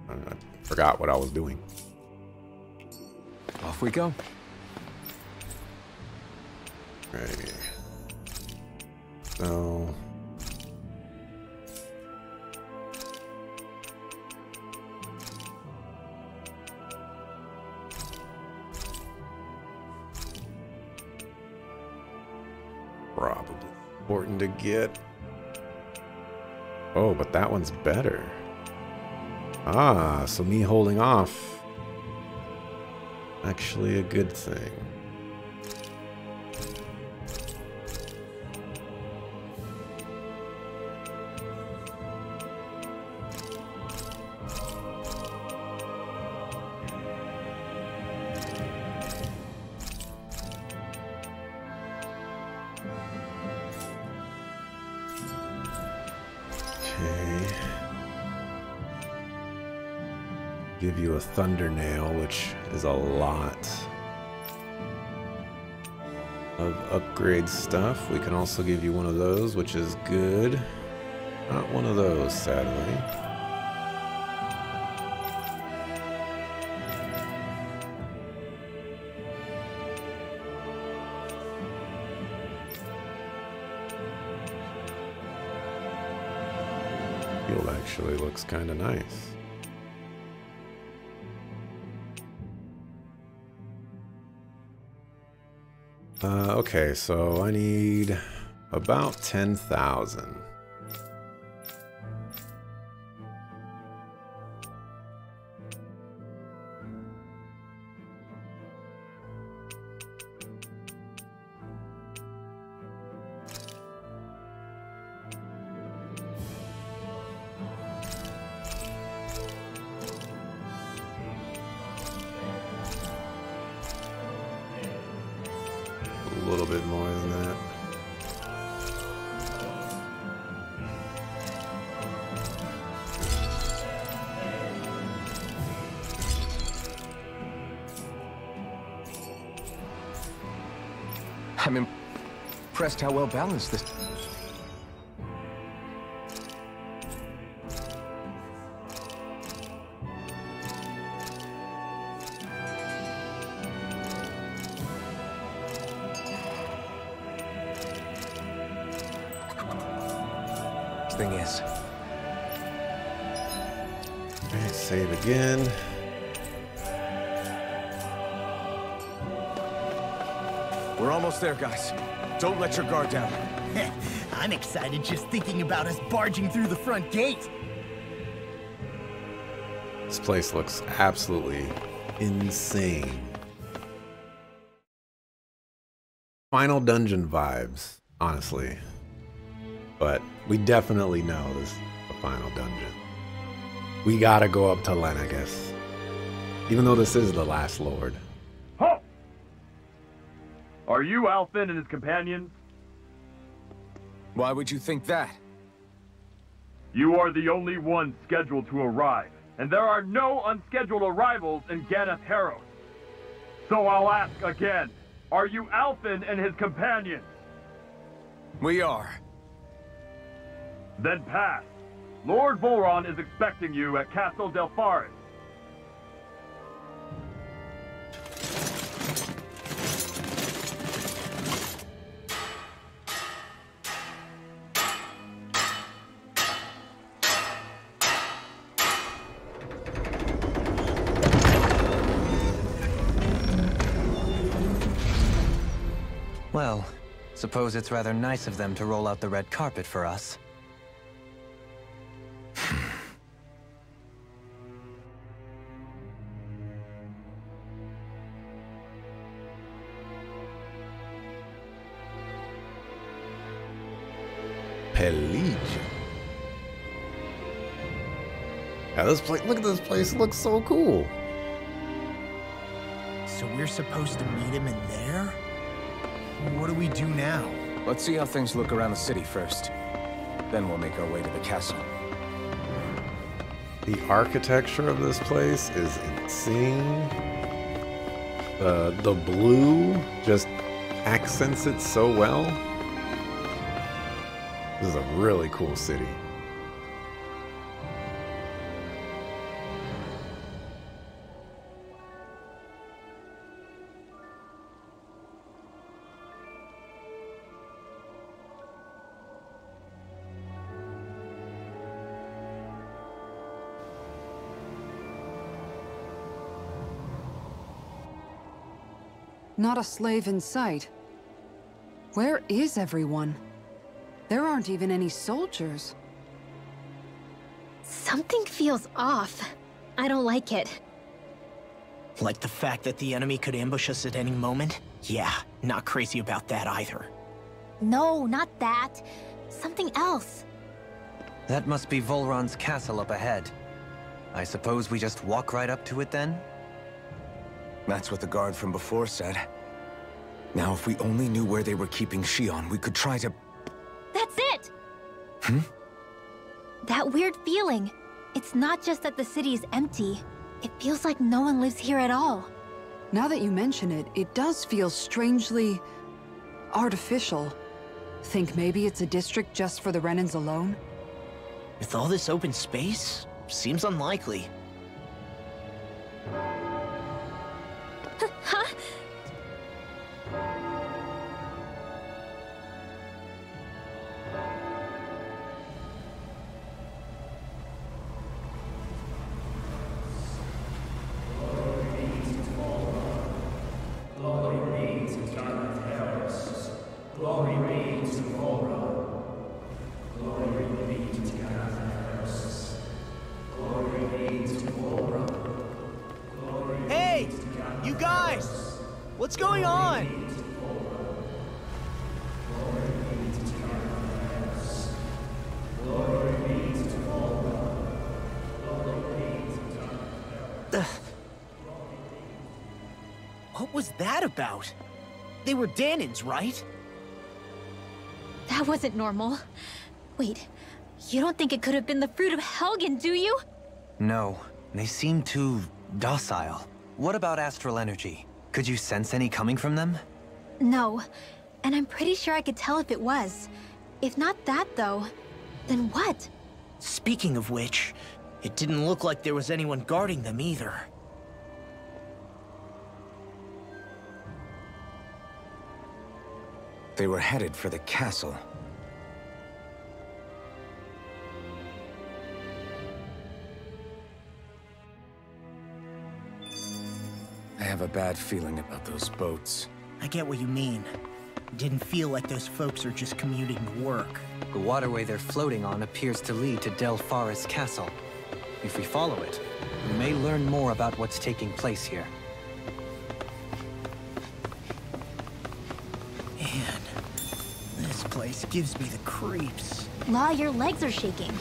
I forgot what I was doing. Off we go. Okay. So... probably important to get. Oh, but that one's better. Ah, so me holding off, actually a good thing. Give you a thunder nail, which is a lot of upgrade stuff. We can also give you one of those, which is good. Not one of those, sadly. Field actually looks kind of nice. Okay, so I need about 10,000. A little bit more than that. I'm impressed how well balanced this. Thing is. Okay, save again. We're almost there, guys. Don't let your guard down. I'm excited just thinking about us barging through the front gate. This place looks absolutely insane. Final Dungeon vibes, honestly. But we definitely know this is the final dungeon. We gotta go up to Lenegis. Even though this is the last lord. Ho! Are you Alfin and his companions? Why would you think that? You are the only one scheduled to arrive, and there are no unscheduled arrivals in Ganath Haros. So I'll ask again, are you Alfin and his companions? We are. Then pass. Lord Volron is expecting you at Castle Delpharis. Well, suppose it's rather nice of them to roll out the red carpet for us. Pelagia. Yeah, this place, look at this place, it looks so cool. So we're supposed to meet him in there? What do we do now? Let's see how things look around the city first. Then we'll make our way to the castle. The architecture of this place is insane. The blue just accents it so well. This is a really cool city. Not a slave in sight. Where is everyone? There aren't even any soldiers. Something feels off. I don't like it. Like the fact that the enemy could ambush us at any moment? Yeah, not crazy about that either. No, not that. Something else. That must be Volron's castle up ahead. I suppose we just walk right up to it then? That's what the guard from before said. Now, if we only knew where they were keeping Shion, we could try to... That's it! Hmm? That weird feeling. It's not just that the city is empty. It feels like no one lives here at all. Now that you mention it, it does feel strangely... artificial. Think maybe it's a district just for the Renans alone? With all this open space, seems unlikely. Huh? Hey! You guys! What's going on? What was that about? They were Dahnans, right? That wasn't normal. Wait, you don't think it could have been the fruit of Helgen, do you? No, they seem too docile. What about astral energy? Could you sense any coming from them? No, and I'm pretty sure I could tell if it was. If not that, though, then what? Speaking of which, it didn't look like there was anyone guarding them either. They were headed for the castle. I have a bad feeling about those boats. I get what you mean. It didn't feel like those folks are just commuting to work. The waterway they're floating on appears to lead to Del Faris Castle. If we follow it, we may learn more about what's taking place here. Man, this place gives me the creeps. Law, your legs are shaking.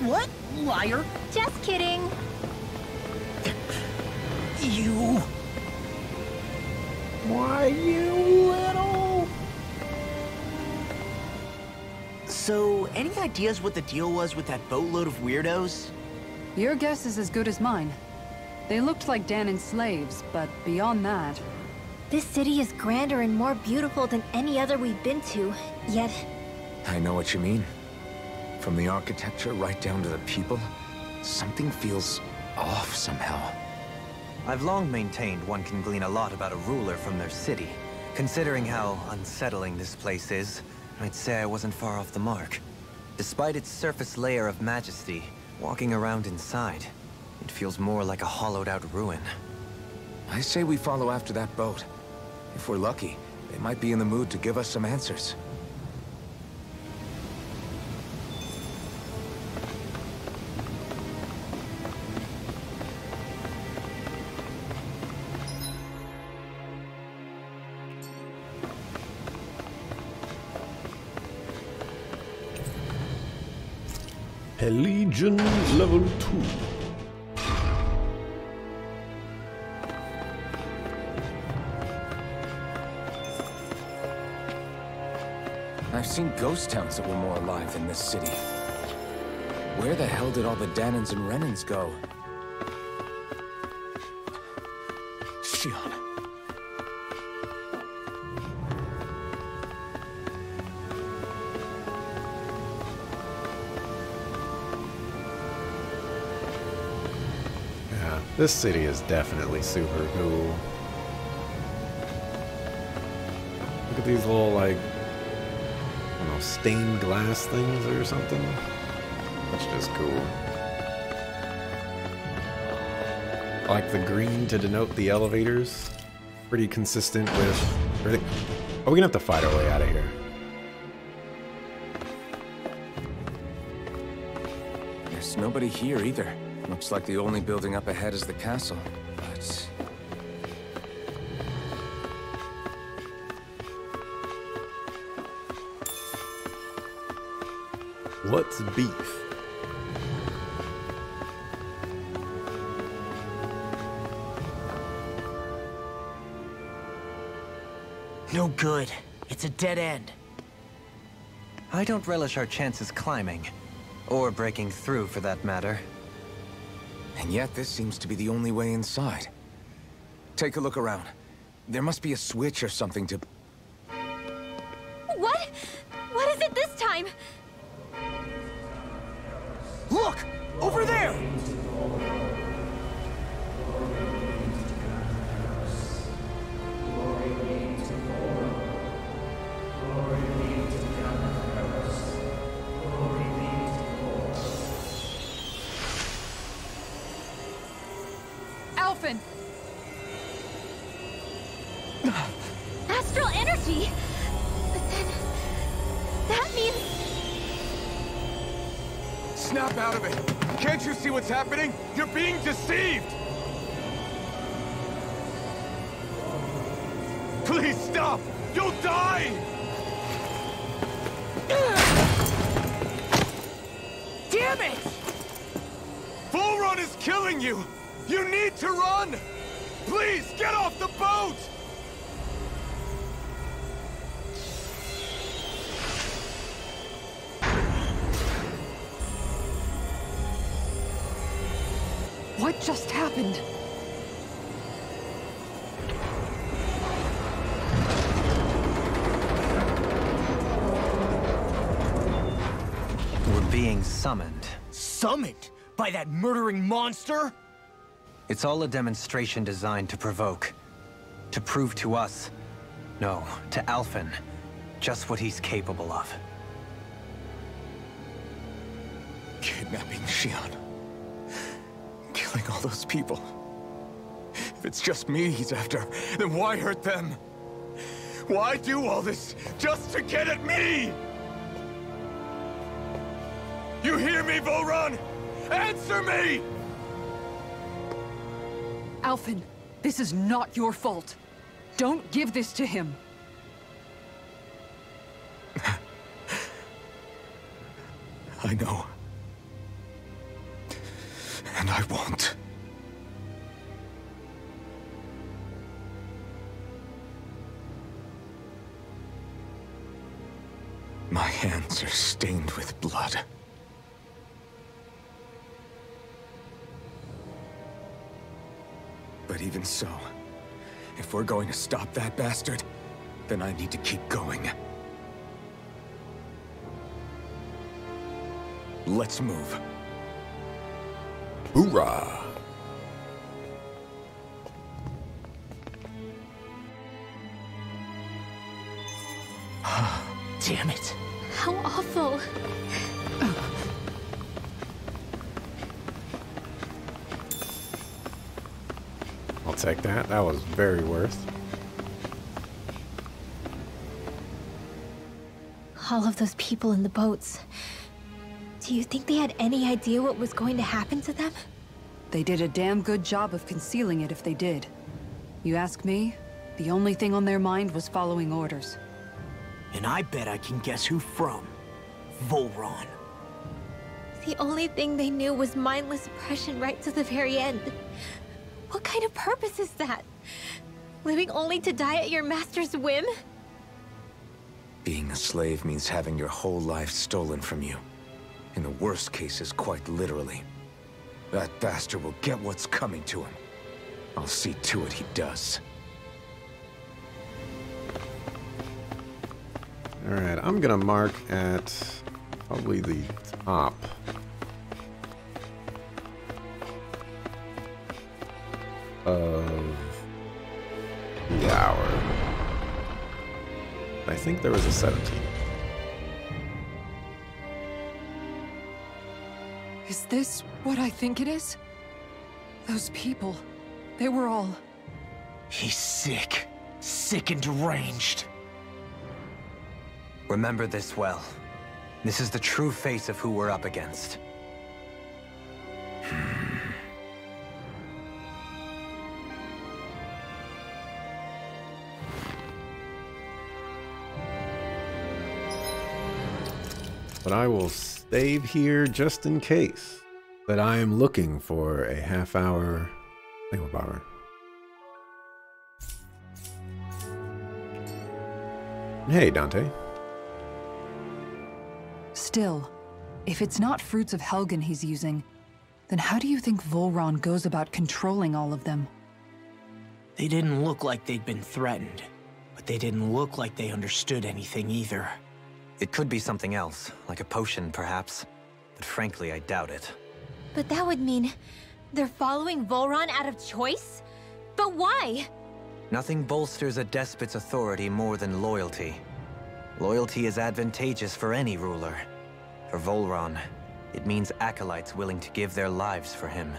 What? Liar? Just kidding. You... Why, you little... So, any ideas what the deal was with that boatload of weirdos? Your guess is as good as mine. They looked like Dahnan slaves, but beyond that... This city is grander and more beautiful than any other we've been to, yet... I know what you mean. From the architecture right down to the people, something feels off somehow. I've long maintained one can glean a lot about a ruler from their city. Considering how unsettling this place is, I'd say I wasn't far off the mark. Despite its surface layer of majesty, walking around inside, it feels more like a hollowed-out ruin. I say we follow after that boat. If we're lucky, they might be in the mood to give us some answers. Legion level 2. I've seen ghost towns that were more alive than this city. Where the hell did all the Dahnans and Renans go? Shion. Yeah, this city is definitely super cool. Look at these little, like, I don't know, stained glass things or something. That's just cool. I like the green to denote the elevators pretty consistent with everything. Oh, we're gonna have to fight our way out of here. There's nobody here either. Looks like the only building up ahead is the castle, but... What's beef? No good. It's a dead end. I don't relish our chances climbing. Or breaking through, for that matter. And yet, this seems to be the only way inside. Take a look around. There must be a switch or something to... What? What is it this time? Look! Over there! Alphen! Astral energy? But then... that means... Snap out of it! Can't you see what's happening? You're being deceived! Please stop! You'll die! Damn it! Bull Run is killing you! You need to run! Please, get off the boat! What just happened? We're being summoned. Summoned? By that murdering monster? It's all a demonstration designed to provoke. To prove to us, no, to Alphen, just what he's capable of. Kidnapping Xion. Killing all those people. If it's just me he's after, then why hurt them? Why do all this just to get at me? You hear me, Vholran? Answer me! Alphen, this is not your fault. Don't give this to him. I know. And I won't. My hands are stained with blood. But even so, if we're going to stop that bastard, then I need to keep going. Let's move. Hoorah! Damn it. How awful. I'll take that. That was very worth. All of those people in the boats. Do you think they had any idea what was going to happen to them? They did a damn good job of concealing it if they did. You ask me, the only thing on their mind was following orders. And I bet I can guess who from. Vholran. The only thing they knew was mindless oppression right to the very end. What kind of purpose is that? Living only to die at your master's whim? Being a slave means having your whole life stolen from you. In the worst cases, quite literally. That bastard will get what's coming to him. I'll see to it he does. Alright, I'm gonna mark at probably the top. Of the hour. I think there was a 17. Is this what I think it is? Those people, they were all... He's sick. Sick and deranged. Remember this well. This is the true face of who we're up against. But I will save here just in case that I am looking for a half-hour thingamabobber. Hey, Dante. Still, if it's not fruits of Helgen he's using, then how do you think Volron goes about controlling all of them? They didn't look like they'd been threatened, but they didn't look like they understood anything either. It could be something else, like a potion perhaps, but frankly I doubt it. But that would mean they're following Volron out of choice? But why? Nothing bolsters a despot's authority more than loyalty. Loyalty is advantageous for any ruler. For Volron, it means acolytes willing to give their lives for him.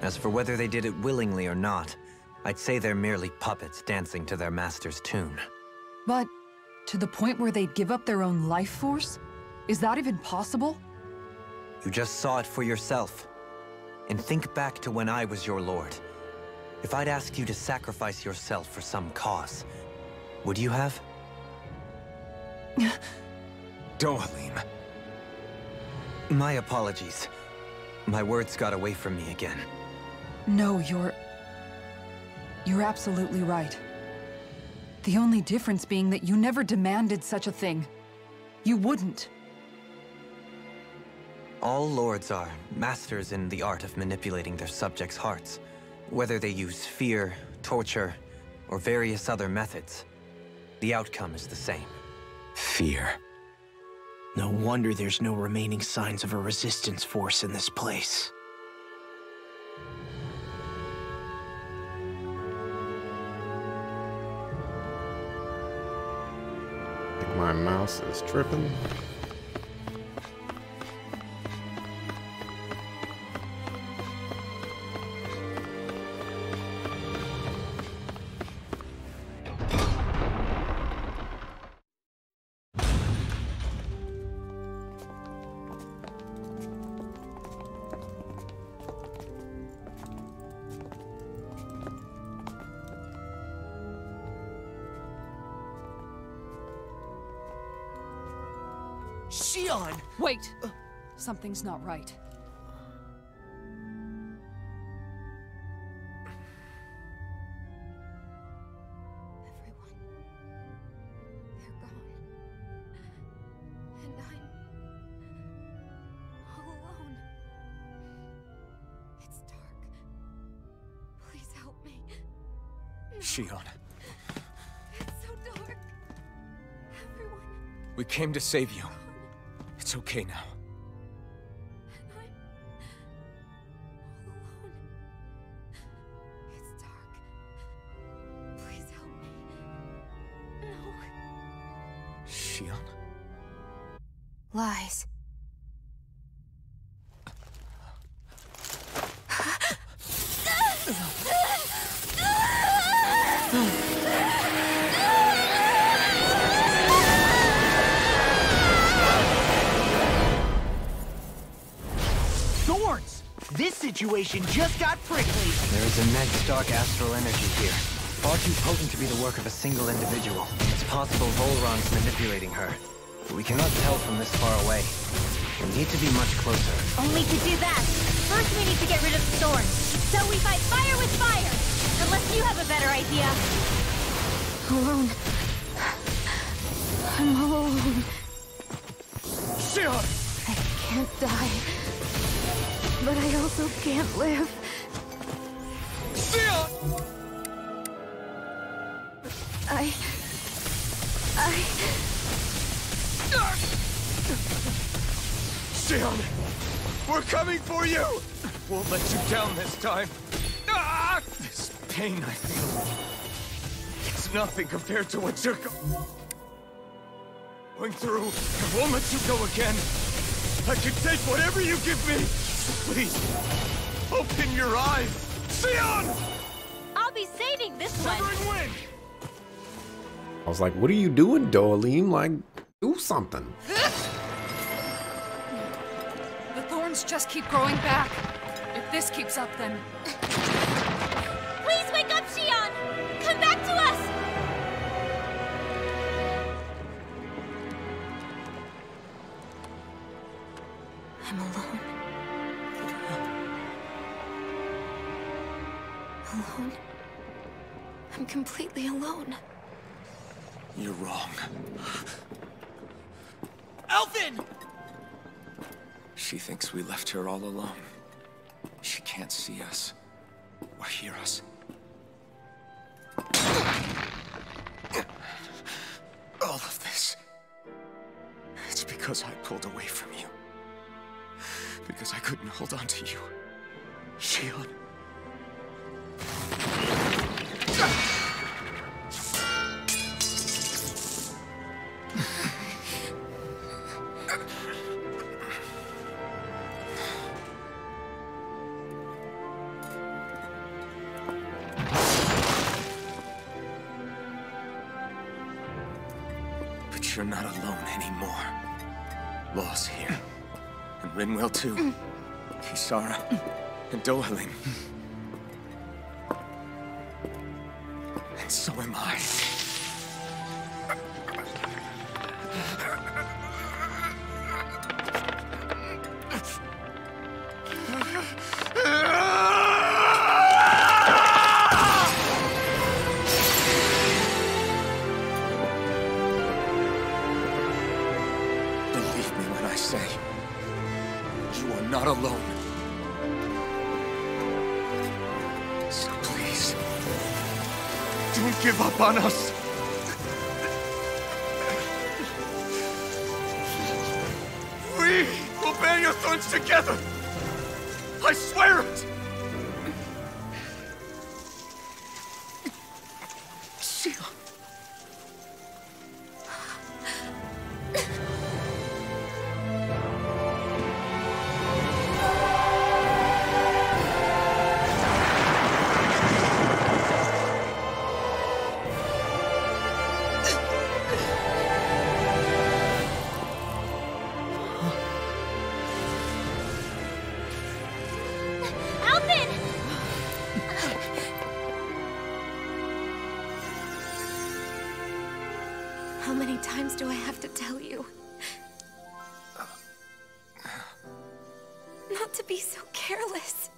As for whether they did it willingly or not, I'd say they're merely puppets dancing to their master's tune. But to the point where they'd give up their own life force? Is that even possible? You just saw it for yourself. And think back to when I was your lord. If I'd asked you to sacrifice yourself for some cause, would you have? Dohalim. My apologies. My words got away from me again. No, you're absolutely right. The only difference being that you never demanded such a thing. You wouldn't. All lords are masters in the art of manipulating their subjects' hearts. Whether they use fear, torture, or various other methods, the outcome is the same. Fear. No wonder there's no remaining signs of a resistance force in this place. I think my mouse is tripping. Shionne! Wait! Something's not right. Everyone. They're gone. And I'm all alone. It's dark. Please help me. Shionne, It's so dark. Everyone. we came to save you. It's okay now. And I'm all alone. It's dark. Please help me. No. Shionne? Lies. Thorns! This situation just got prickly! There is immense dark astral energy here. Far too potent to be the work of a single individual. It's possible Volron's manipulating her, but we cannot tell from this far away. We need to be much closer. Only to do that, first we need to get rid of the thorns. So we fight fire with fire! Unless you have a better idea. Alone. I'm all alone. Shionne! I can't die. But I also can't live. Shionne! Shionne! We're coming for you! Won't let you down this time. Ah! This pain I feel. It's nothing compared to what you're going through. I won't let you go again. I can take whatever you give me. So please, open your eyes. Shionne! I'll I'll be saving this one. I was like, what are you doing, Dohalim? Like, do something. The thorns just keep growing back. If this keeps up, then... Please wake up, Shion! Come back to us! I'm alone. Alone? I'm completely alone. You're wrong. Alphen! She thinks we left her all alone. She can't see us or hear us. All of this. It's because I pulled away from you. Because I couldn't hold on to you. Shion. But you're not alone anymore. Law's here. And Rinwell too. Kisara. And Dohalim. And so am I. Believe me when I say, you are not alone. So please, don't give up on us. We will bear your thorns together. I swear it. Shion. Alphen! How many times do I have to tell you? Not to be so careless.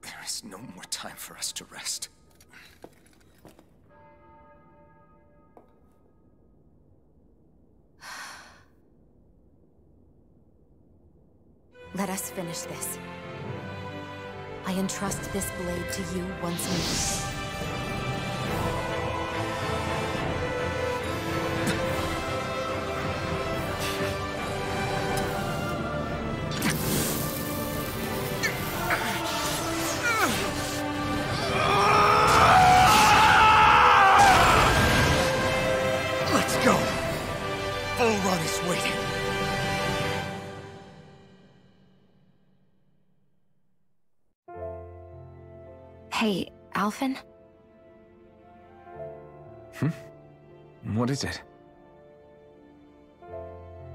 There is no more time for us to rest. Let us finish this. I entrust this blade to you once more. Let's go. Bull Run is waiting. Hey, Alphen? What is it?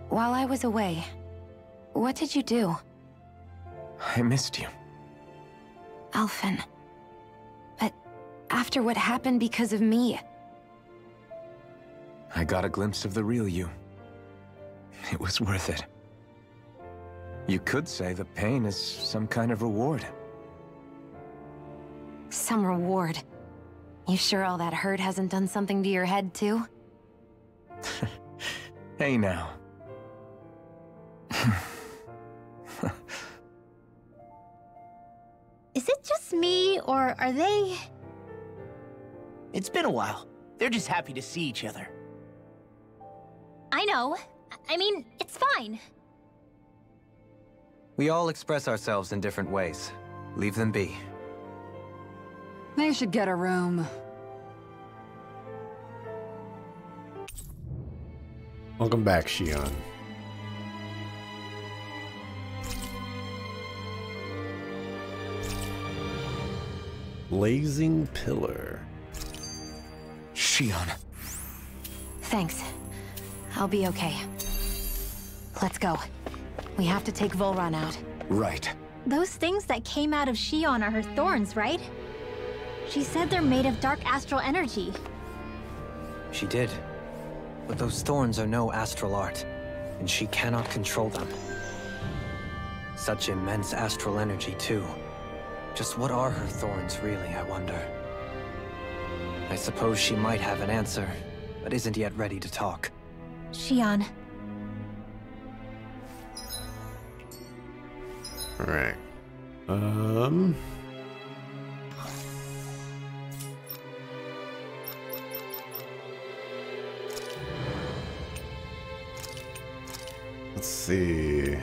While I was away, what did you do? I missed you. Alphen. But after what happened because of me, I got a glimpse of the real you. It was worth it. You could say the pain is some kind of reward. some reward. You sure all that hurt hasn't done something to your head, too? Hey now. Is it just me, or are they... It's been a while. They're just happy to see each other. I know. I mean, it's fine. We all express ourselves in different ways. Leave them be. They should get a room. Welcome back, Shion. Blazing Pillar. Shion. Thanks. I'll be okay. Let's go. We have to take Volron out. Right. Those things that came out of Shion are her thorns, right? She said they're made of dark astral energy. She did. But those thorns are no astral art, and she cannot control them. Such immense astral energy, too. Just what are her thorns, really, I wonder? I suppose she might have an answer, but isn't yet ready to talk. Shion. Alright. Let's see.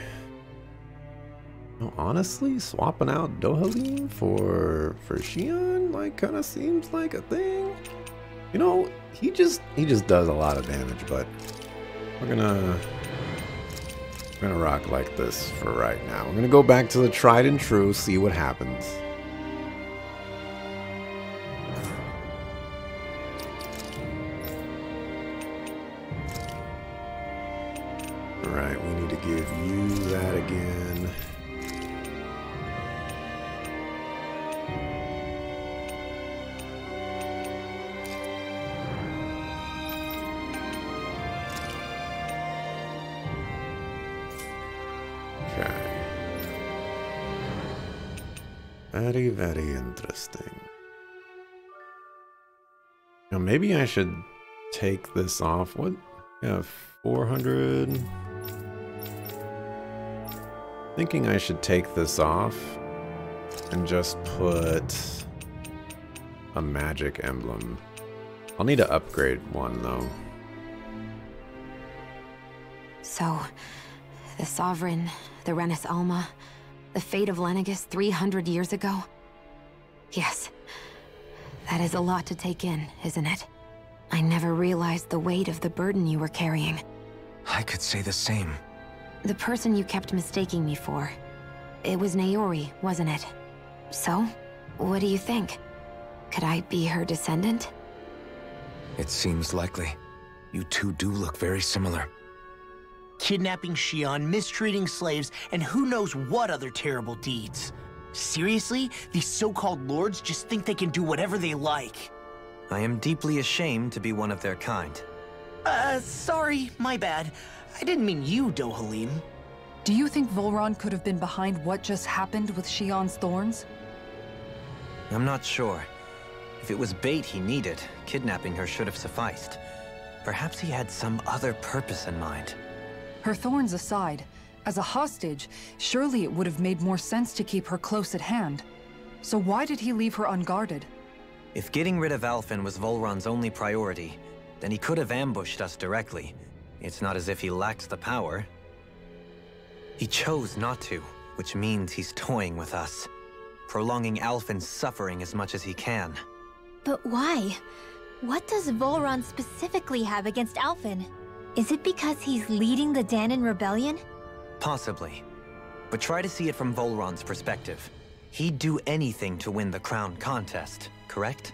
No, honestly, swapping out Dohalim for Shion, like, kind of seems like a thing. You know, he just does a lot of damage, but we're gonna rock like this for right now. We're gonna go back to the tried and true, see what happens. Alright, we need to give you that again. Very, very interesting. Now maybe I should take this off. What? Yeah, 400. Thinking I should take this off and just put a magic emblem. I'll need to upgrade one though. So, the Sovereign, the Renis Alma, the fate of Lenegis 300 years ago? Yes. That is a lot to take in, isn't it? I never realized the weight of the burden you were carrying. I could say the same. The person you kept mistaking me for. It was Naori, wasn't it? So, what do you think? Could I be her descendant? It seems likely. You two do look very similar. Kidnapping Shion, mistreating slaves, and who knows what other terrible deeds. Seriously? These so-called lords just think they can do whatever they like. I am deeply ashamed to be one of their kind. Sorry, my bad. I didn't mean you, Dohalim. Do you think Volron could have been behind what just happened with Shion's thorns? I'm not sure. If it was bait he needed, kidnapping her should have sufficed. Perhaps he had some other purpose in mind. Her thorns aside, as a hostage, surely it would have made more sense to keep her close at hand. So why did he leave her unguarded? If getting rid of Alphen was Volron's only priority, then he could have ambushed us directly. It's not as if he lacked the power. He chose not to, which means he's toying with us, prolonging Alphen's suffering as much as he can. But why? What does Volron specifically have against Alphen? Is it because he's leading the Dahnan rebellion? Possibly. But try to see it from Volron's perspective. He'd do anything to win the crown contest, correct?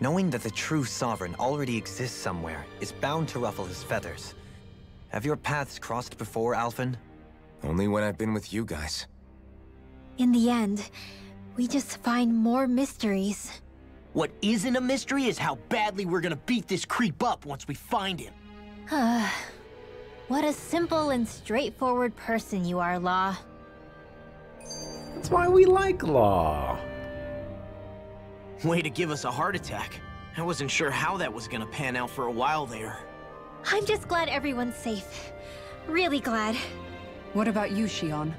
Knowing that the true Sovereign already exists somewhere is bound to ruffle his feathers. Have your paths crossed before, Alphen? Only when I've been with you guys. In the end, we just find more mysteries. What isn't a mystery is how badly we're gonna beat this creep up once we find him. What a simple and straightforward person you are, Law. That's why we like Law. Way to give us a heart attack. I wasn't sure how that was gonna pan out for a while there. I'm just glad everyone's safe. Really glad. What about you, Shion?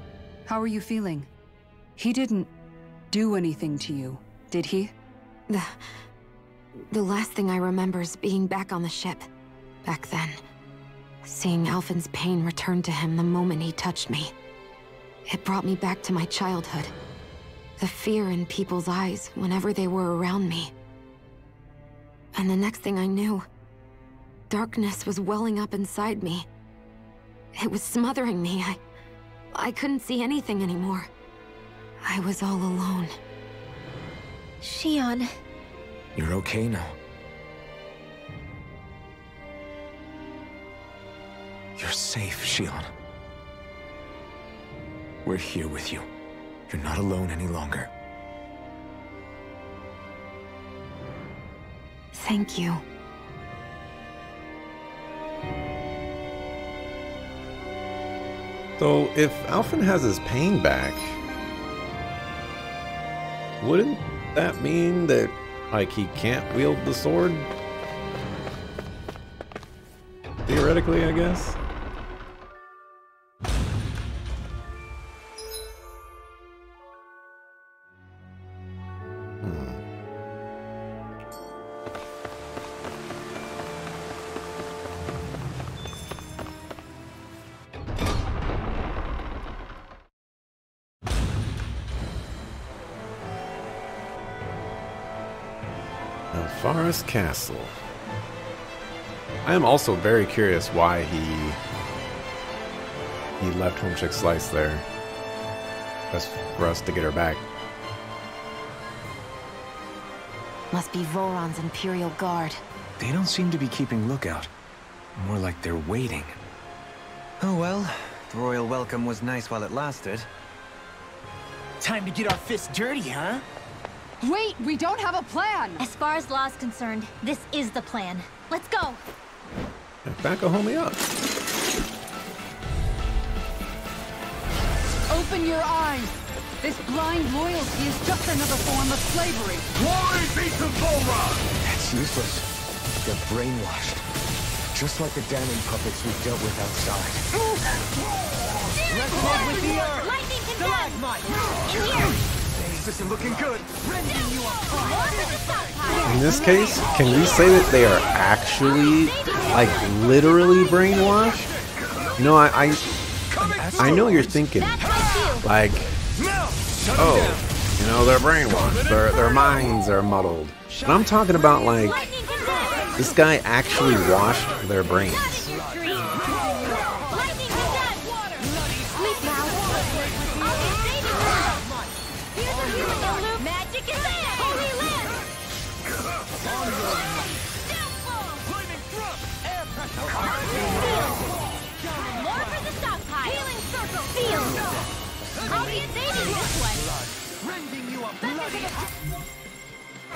How are you feeling? He didn't do anything to you, did he? The last thing I remember is being back on the ship. Back then. Seeing Alphen's pain return to him the moment he touched me. It brought me back to my childhood. The fear in people's eyes whenever they were around me. And the next thing I knew, darkness was welling up inside me. It was smothering me. I couldn't see anything anymore. I was all alone. Shionne. You're okay now. You're safe, Shionne. We're here with you. You're not alone any longer. Thank you. So, if Alphen has his pain back, wouldn't that mean that, like, he can't wield the sword? Theoretically, I guess. Forest Castle. I am also very curious why he left Homechick Slice there. Just for us to get her back. Must be Voron's Imperial Guard. They don't seem to be keeping lookout. More like they're waiting. Oh well, the royal welcome was nice while it lasted. Time to get our fists dirty, huh? Wait, we don't have a plan! As far as law's concerned, this is the plan. Let's go! Back a homie up. Open your eyes! This blind loyalty is just another form of slavery. Glory be to Volron! That's useless. They're brainwashed. Just like the damning puppets we dealt with outside. Let's head with the earth! Lightning Stalagmite! In here! This isn't looking good. In this case, can we say that they are actually, like, literally brainwashed? You know, I know you're thinking, like, oh, you know, they're brainwashed, their minds are muddled. But I'm talking about, like, this guy actually washed their brains.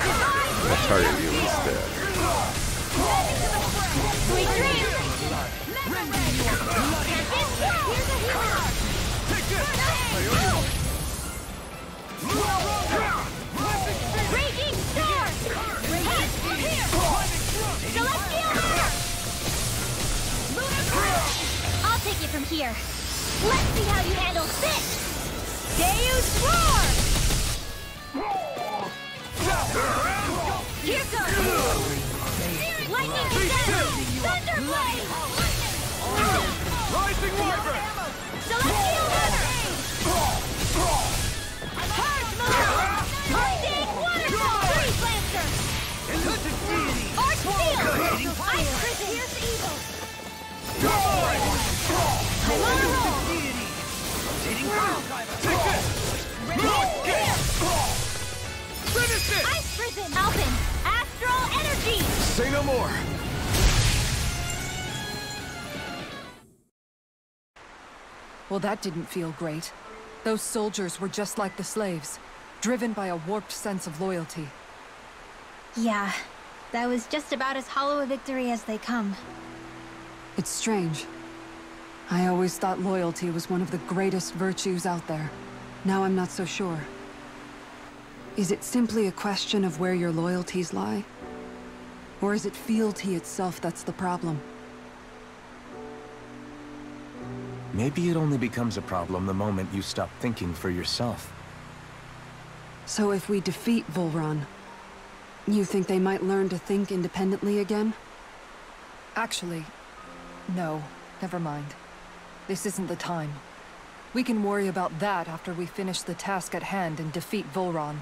I'll target you instead. Sweet dreams! Raging Star! I'll take it from here. Let's see how you handle this! Deus Roar! Here goes! Lightning Descent! Thunderblade! Rising Wyvern! Celestial Runner! Charge Mode! Lightning Waterfall! Freeze Lancer! Arch Steel! Ice Prison! Here's the evil! I'm on a roll! Finish it! Ice Prison! Alphen! Astral Energy! Say no more. Well, that didn't feel great. Those soldiers were just like the slaves, driven by a warped sense of loyalty. Yeah, that was just about as hollow a victory as they come. It's strange. I always thought loyalty was one of the greatest virtues out there. Now I'm not so sure. Is it simply a question of where your loyalties lie? Or is it fealty itself that's the problem? Maybe it only becomes a problem the moment you stop thinking for yourself. So if we defeat Volron, you think they might learn to think independently again? Actually, no. Never mind. This isn't the time. We can worry about that after we finish the task at hand and defeat Volron.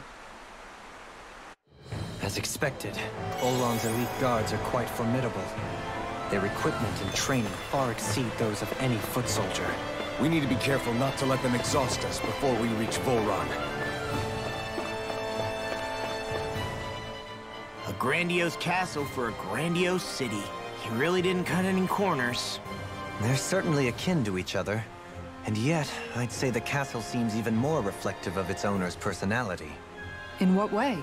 As expected, Olron's elite guards are quite formidable. Their equipment and training far exceed those of any foot soldier. We need to be careful not to let them exhaust us before we reach Volron. A grandiose castle for a grandiose city. He really didn't cut any corners. They're certainly akin to each other. And yet, I'd say the castle seems even more reflective of its owner's personality. In what way?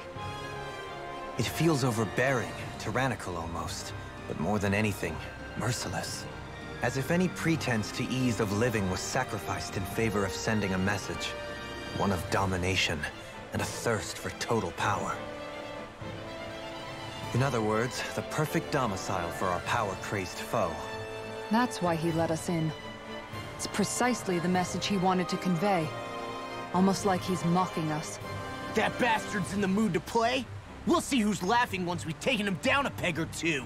It feels overbearing, tyrannical almost, but more than anything, merciless. As if any pretense to ease of living was sacrificed in favor of sending a message. One of domination and a thirst for total power. In other words, the perfect domicile for our power-crazed foe. That's why he let us in. It's precisely the message he wanted to convey. Almost like he's mocking us. That bastard's in the mood to play? We'll see who's laughing once we've taken him down a peg or two.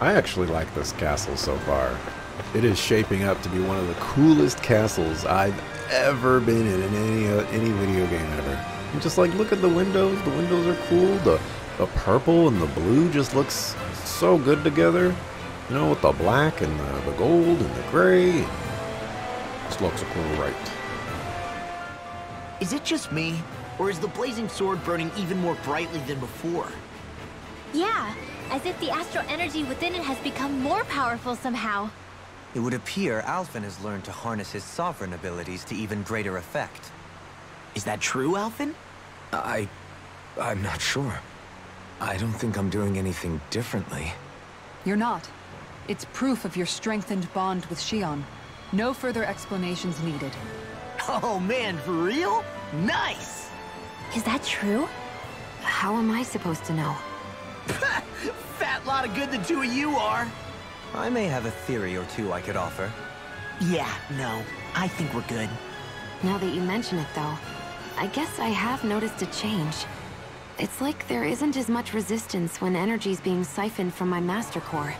I actually like this castle so far. It is shaping up to be one of the coolest castles I've ever been in any video game ever. And just like, look at the windows. The windows are cool. The purple and the blue just looks so good together. You know, with the black and the gold and the gray. Just looks great. Is it just me, or is the blazing sword burning even more brightly than before? Yeah, as if the astral energy within it has become more powerful somehow. It would appear Alphen has learned to harness his sovereign abilities to even greater effect. Is that true, Alphen? I'm not sure. I don't think I'm doing anything differently. You're not. It's proof of your strengthened bond with Xion. No further explanations needed. Oh man, for real? Nice! Is that true? How am I supposed to know? Fat lot of good the two of you are. I may have a theory or two I could offer. Yeah, no, I think we're good. Now that you mention it, though, I guess I have noticed a change. It's like there isn't as much resistance when energy's being siphoned from my Master Core.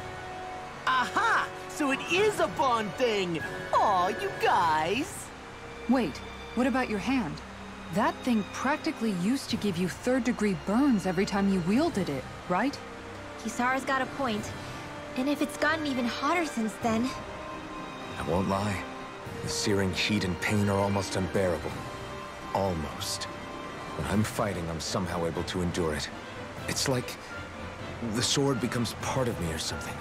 Aha! So it is a bond thing! Aw, you guys! Wait, what about your hand? That thing practically used to give you third-degree burns every time you wielded it, right? Kisara's got a point. And if it's gotten even hotter since then... I won't lie. The searing heat and pain are almost unbearable. Almost. When I'm fighting, I'm somehow able to endure it. It's like the sword becomes part of me or something.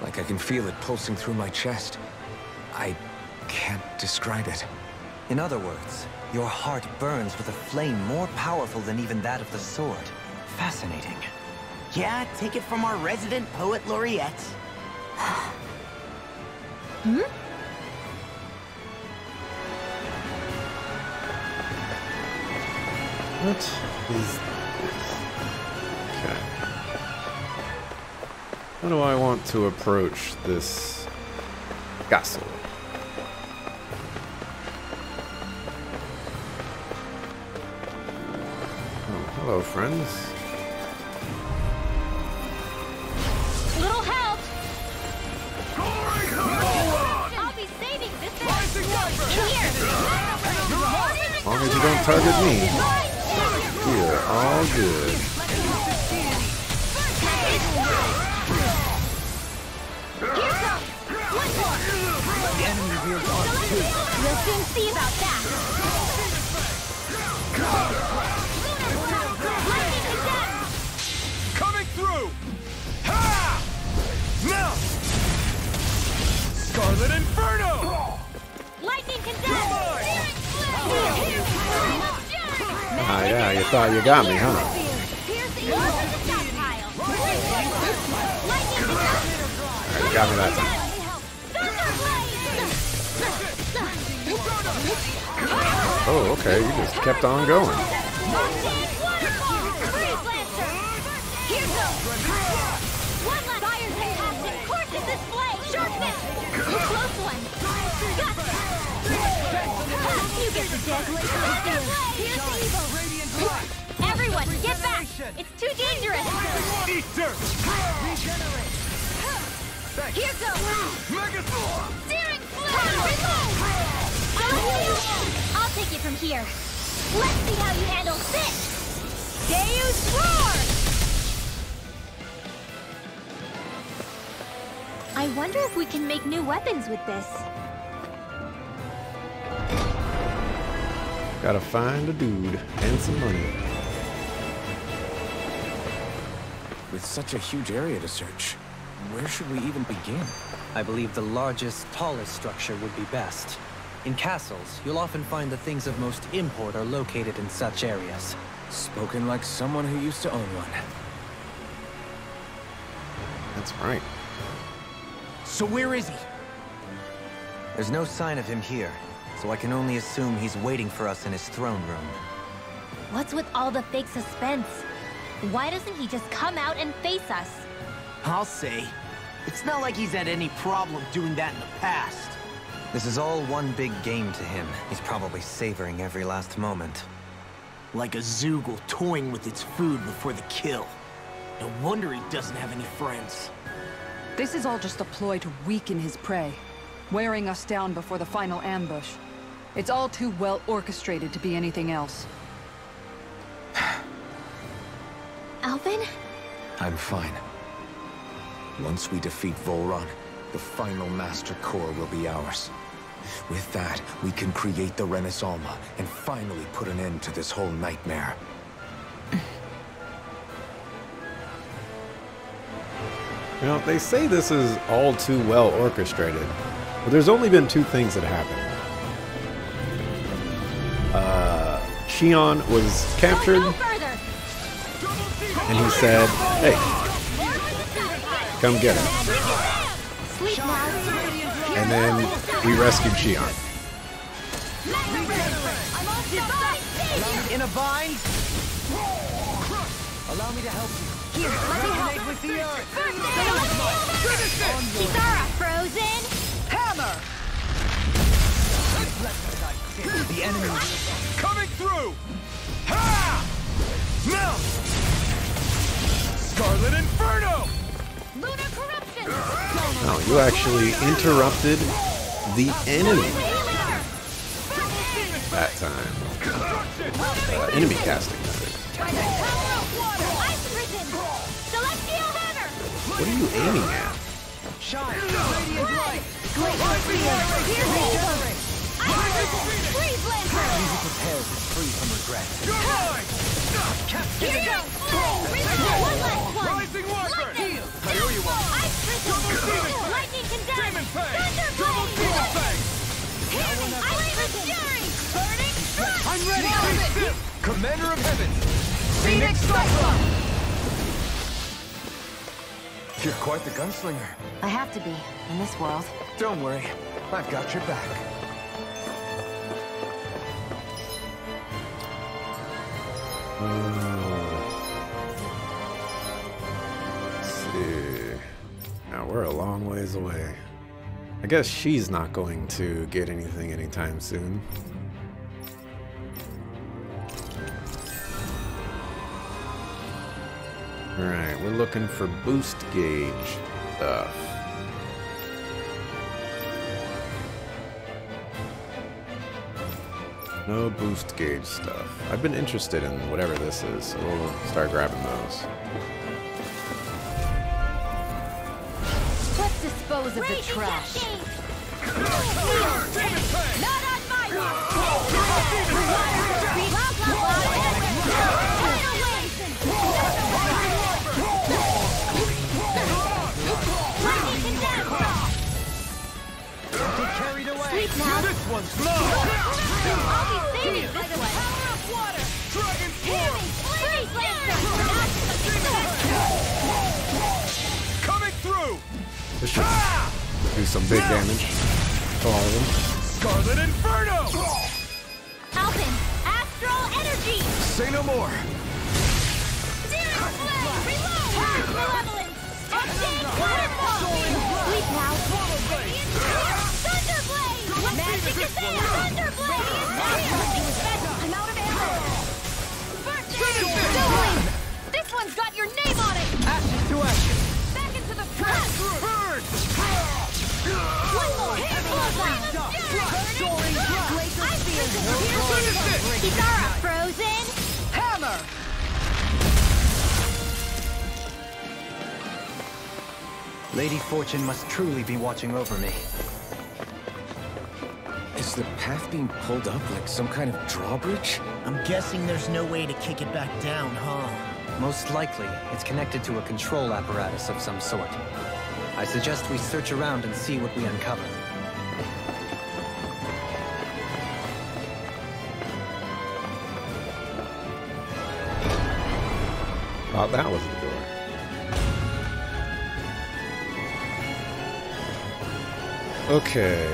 Like I can feel it pulsing through my chest. I can't describe it. In other words, your heart burns with a flame more powerful than even that of the sword. Fascinating. Yeah, take it from our resident poet laureate. Hmm? What is this? Okay. How do I want to approach this castle? Oh, hello, friends. Little help! I'll be saving this thing! Here! As long as you don't target me, we're all good. We'll soon see about that! Coming through! Ha! Now! Scarlet Inferno! Lightning condemned! Ah, yeah, you thought you got me, huh? Alright, you got me that time. Oh, okay, you just kept on going. Everyone, get back! It's too dangerous! Eat dirt! Here goes! Megathor! from here. Let's see how you handle this! Deus Roar! I wonder if we can make new weapons with this. Gotta find a dude and some money. With such a huge area to search, where should we even begin? I believe the largest, tallest structure would be best. In castles, you'll often find the things of most import are located in such areas. Spoken like someone who used to own one. That's right. So where is he? There's no sign of him here, so I can only assume he's waiting for us in his throne room. What's with all the fake suspense? Why doesn't he just come out and face us? I'll say. It's not like he's had any problem doing that in the past. This is all one big game to him. He's probably savoring every last moment. Like a Zoogle toying with its food before the kill. No wonder he doesn't have any friends. This is all just a ploy to weaken his prey, wearing us down before the final ambush. It's all too well orchestrated to be anything else. Alvin? I'm fine. Once we defeat Volron, the final Master Core will be ours. With that, we can create the Renis Alma and finally put an end to this whole nightmare. You know, they say this is all too well orchestrated, but there's only been two things that happened. Shion was captured, and he said, "Hey, come get him." And then we rescued Shion. In a bind? Allow me to help you. Here, let me help. With the earth. Kisara frozen! Hammer! The enemy. Coming through! Ha! Melt! Scarlet Inferno! Lunar corruption! No, you actually interrupted the enemy that time. Enemy casting method. Ice prison! Celestial hammer! What are you aiming at? Shine! Radiant light! Great spear! Here's evil! Ice prison! Freeze lantern! Musical Tales is free from regret. You're mine! Here you go! Flame! One last one! Rising Watcher! Lightning! I owe you one! Ice prison! Lightning condemned! Demon Fang! Thunder Double blade! Demon Fang! Ice prison! Fury! Burning strike! I'm ready! Commander of Heaven! Phoenix Cyclone! You're quite the gunslinger. I have to be, in this world. Don't worry, I've got your back. Let's see. Now we're a long ways away. I guess she's not going to get anything anytime soon. Alright, we're looking for boost gauge stuff. No boost gauge stuff. I've been interested in whatever this is, so we'll start grabbing those. Let's dispose of the trash. Not on my watch! Carried away! Sleep now! This one's mine! I'll be saving this one! Power of water! Dragon Heavy! Freeze lantern! coming through! This should do some big damage to all of them. Scarlet Inferno! Alvin! Astral energy! Say no more! Zero flame! Reload! Past malevolence! Update waterfall! Sleep now! Thunderblade! Magic is there! Thunderblade! I'm out of ammo! Dueling! This one's got your name on it! Ashes to ashes! Back into the press! Burn! One more! Hit! Bullseye! Burning! Glacial spear! Here's Lady Fortune must truly be watching over me. Is the path being pulled up like some kind of drawbridge? I'm guessing there's no way to kick it back down, huh? Most likely, it's connected to a control apparatus of some sort. I suggest we search around and see what we uncover. Thought that was the door. Okay,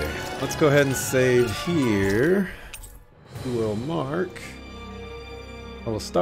let's go ahead and save here. We will mark. I will start.